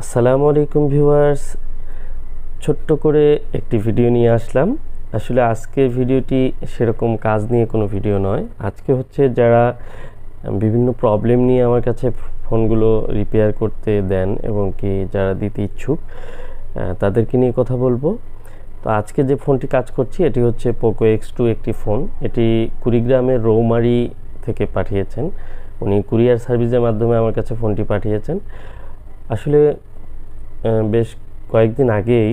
আসসালামু আলাইকুম ভিউয়ার্স, ছোট্ট করে একটি ভিডিও নিয়ে আসলাম। আসলে আজকে ভিডিওটি সেরকম কাজ নিয়ে কোনো ভিডিও নয়। আজকে হচ্ছে যারা বিভিন্ন প্রবলেম নিয়ে আমার কাছে ফোনগুলো রিপেয়ার করতে দেন এবং কি যারা দিতে ইচ্ছুক তাদেরকে নিয়ে কথা বলবো। তো আজকে যে ফোনটি কাজ করছি এটি হচ্ছে পোকো X2 একটি ফোন। এটি কুড়িগ্রামের রৌমারী থেকে পাঠিয়েছেন। উনি কুরিয়ার সার্ভিসের মাধ্যমে আমার কাছে ফোনটি পাঠিয়েছেন। আসলে বেশ কয়েকদিন আগেই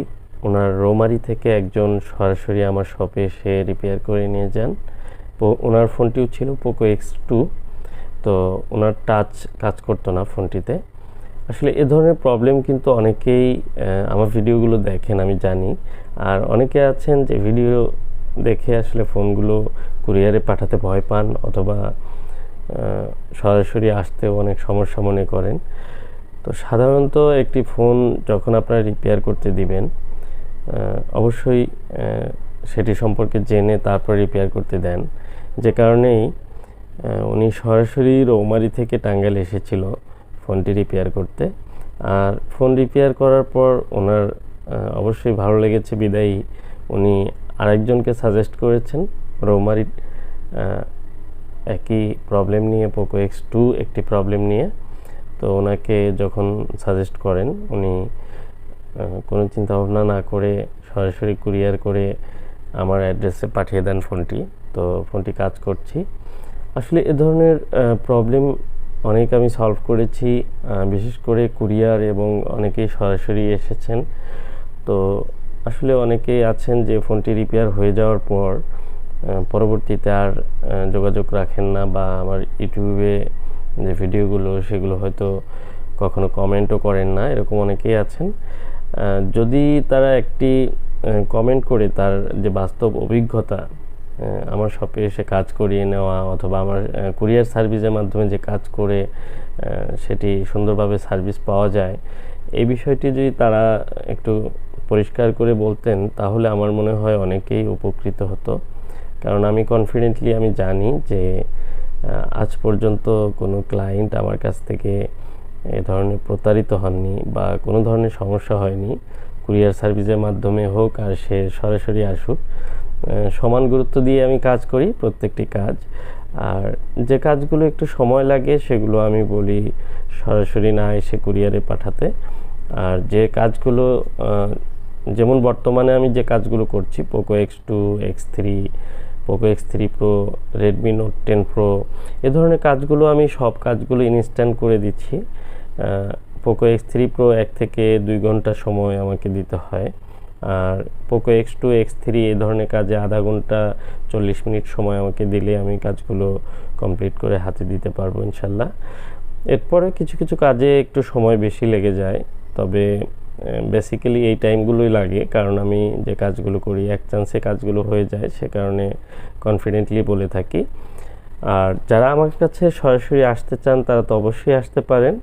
ওনার রৌমারী থেকে একজন সরাসরি আমার শপে এসে রিপেয়ার করে নিয়ে যান। ওনার ফোনটিও ছিল পোকো X2। তো ওনার টাচ কাজ করতো না ফোনটিতে। আসলে এ ধরনের প্রবলেম কিন্তু অনেকেই আমার ভিডিওগুলো দেখেন, আমি জানি। আর অনেকে আছেন যে ভিডিও দেখে আসলে ফোনগুলো কুরিয়ারে পাঠাতে ভয় পান অথবা সরাসরি আসতেও অনেক সমস্যা মনে করেন। তো সাধারণত একটি ফোন যখন আপনারা রিপেয়ার করতে দিবেন অবশ্যই সেটি সম্পর্কে জেনে তারপর রিপেয়ার করতে দেন। যে কারণেই উনি সরাসরি রৌমারী থেকে টাঙ্গাইল এসেছিল ফোনটি রিপেয়ার করতে। আর ফোন রিপেয়ার করার পর ওনার অবশ্যই ভালো লেগেছে বিদায়ী উনি আরেকজনকে সাজেস্ট করেছেন রৌমারীর একই প্রবলেম নিয়ে, পোকো X2 একটি প্রবলেম নিয়ে। তো ওনাকে যখন সাজেস্ট করেন উনি কোনো চিন্তা ভাবনা না করে সরাসরি কুরিয়ার করে আমার অ্যাড্রেসে পাঠিয়ে দেন ফোনটি। তো ফোনটি কাজ করছি। আসলে এ ধরনের প্রবলেম অনেক আমি সলভ করেছি, বিশেষ করে কুরিয়ার, এবং অনেকেই সরাসরি এসেছেন। তো আসলে অনেকেই আছেন যে ফোনটি রিপেয়ার হয়ে যাওয়ার পর পরবর্তীতে আর যোগাযোগ রাখেন না, বা আমার ইউটিউবে যে ভিডিওগুলো সেগুলো হয়তো কখনো কমেন্টও করেন না, এরকম অনেকেই আছেন। যদি তারা একটি কমেন্ট করে তার যে বাস্তব অভিজ্ঞতা, আমার শপে এসে কাজ করিয়ে নেওয়া অথবা আমার কুরিয়ার সার্ভিসের মাধ্যমে যে কাজ করে সেটি সুন্দরভাবে সার্ভিস পাওয়া যায়, এই বিষয়টি যদি তারা একটু পরিষ্কার করে বলতেন তাহলে আমার মনে হয় অনেকেই উপকৃত হতো। কারণ আমি কনফিডেন্টলি আমি জানি যে আজ পর্যন্ত কোনো ক্লায়েন্ট আমার কাছ থেকে এ ধরনের প্রতারিত হননি বা কোনো ধরনের সমস্যা হয়নি। কুরিয়ার সার্ভিসের মাধ্যমে হোক আর সে সরাসরি আসুক, সমান গুরুত্ব দিয়ে আমি কাজ করি প্রত্যেকটি কাজ। আর যে কাজগুলো একটু সময় লাগে সেগুলো আমি বলি সরাসরি না এসে কুরিয়ারে পাঠাতে। আর যে কাজগুলো যেমন বর্তমানে আমি যে কাজগুলো করছি Poco X2, X3, Poco X3 Pro, Redmi note 10 Pro, এ ধরনের কাজগুলো আমি সব কাজগুলো ইনস্ট্যান্ট করে দিচ্ছি। পোকো X3 Pro 1 থেকে 2 ঘন্টা সময় আমাকে দিতে হয়। আর পোকো X2, X3 এই ধরনের কাজে আধা ঘন্টা 40 মিনিট সময় আমাকে দিলে আমি কাজগুলো কমপ্লিট করে হাতে দিতে পারবো ইনশাল্লাহ। এরপরে কিছু কিছু কাজে একটু সময় বেশি লেগে যায়, তবে বেসিক্যালি এই টাইমগুলোই লাগে, কারণ আমি যে কাজগুলো করি এক চান্সে কাজগুলো হয়ে যায়, সে কারণে কনফিডেন্টলি বলে থাকি। আর যারা আমার কাছে সরাসরি আসতে চান তারা তো অবশ্যই আসতে পারেন।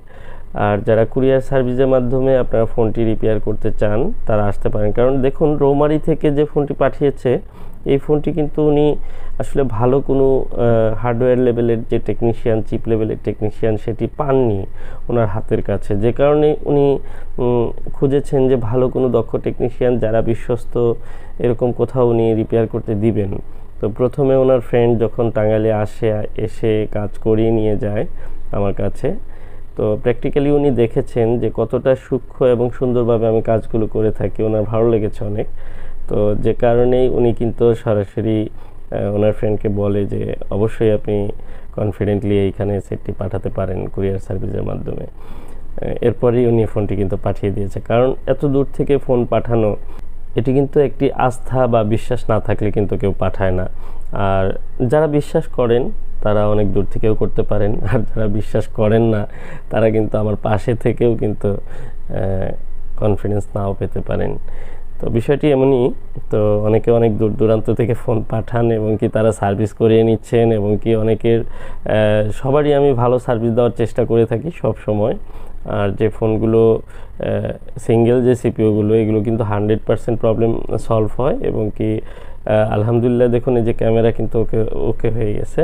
আর যারা কুরিয়ার সার্ভিসের মাধ্যমে আপনারা ফোনটি রিপেয়ার করতে চান তারা আসতে পারেন। কারণ দেখুন, রৌমারী থেকে যে ফোনটি পাঠিয়েছে এই ফোনটি কিন্তু উনি আসলে ভালো কোনো হার্ডওয়্যার লেভেলের যে টেকনিশিয়ান, চিপ লেভেলের টেকনিশিয়ান সেটি পাননি ওনার হাতের কাছে। যে কারণে উনি খুঁজেছেন যে ভালো কোনো দক্ষ টেকনিশিয়ান যারা বিশ্বস্ত, এরকম কোথাও উনি রিপেয়ার করতে দিবেন। তো প্রথমে ওনার ফ্রেন্ড যখন টাঙ্গাইলে এসে কাজ করিয়ে নিয়ে যায় আমার কাছে, তো প্র্যাকটিক্যালি উনি দেখেছেন যে কতটা সূক্ষ্ম এবং সুন্দরভাবে আমি কাজগুলো করে থাকি, ওনার ভালো লেগেছে অনেক। তো যে কারণেই উনি কিন্তু সরাসরি ওনার ফ্রেন্ডকে বলে যে অবশ্যই আপনি কনফিডেন্টলি এইখানে সেটটি পাঠাতে পারেন কুরিয়ার সার্ভিসের মাধ্যমে। এরপরই উনি ফোনটি কিন্তু পাঠিয়ে দিয়েছে। কারণ এত দূর থেকে ফোন পাঠানো, এটি কিন্তু একটি আস্থা বা বিশ্বাস না থাকলে কিন্তু কেউ পাঠায় না। আর যারা বিশ্বাস করেন তারা অনেক দূর থেকেও করতে পারেন, আর যারা বিশ্বাস করেন না তারা কিন্তু আমার পাশে থেকেও কিন্তু কনফিডেন্স নাও পেতে পারেন। তো বিষয়টি এমনই। তো অনেকে অনেক দূর দূরান্ত থেকে ফোন পাঠান এবং কি তারা সার্ভিস করিয়ে নিচ্ছেন, এবং কি অনেকের সবারই আমি ভালো সার্ভিস দেওয়ার চেষ্টা করে থাকি সব সময়। আর যে ফোনগুলো সিঙ্গেল যে সিপিইউগুলো, এগুলো কিন্তু 100% প্রবলেম সলভ হয়, এবং কি আলহামদুলিল্লাহ দেখুন এই যে ক্যামেরা কিন্তু ওকে হয়ে গেছে।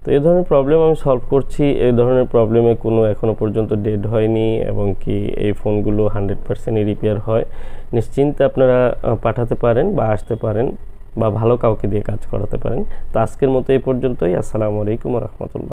তো এই ধরনের প্রবলেম আমি সলভ করছি। এই ধরনের প্রবলেমে কোনো এখনও পর্যন্ত ডেড হয়নি, এবং কি এই ফোনগুলো 100%ই রিপেয়ার হয়। নিশ্চিন্তে আপনারা পাঠাতে পারেন বা আসতে পারেন, বা ভালো কাউকে দিয়ে কাজ করাতে পারেন। তো আজকের মতো এই পর্যন্তই। আসসালামু আলাইকুম ওয়া রাহমাতুল্লাহ।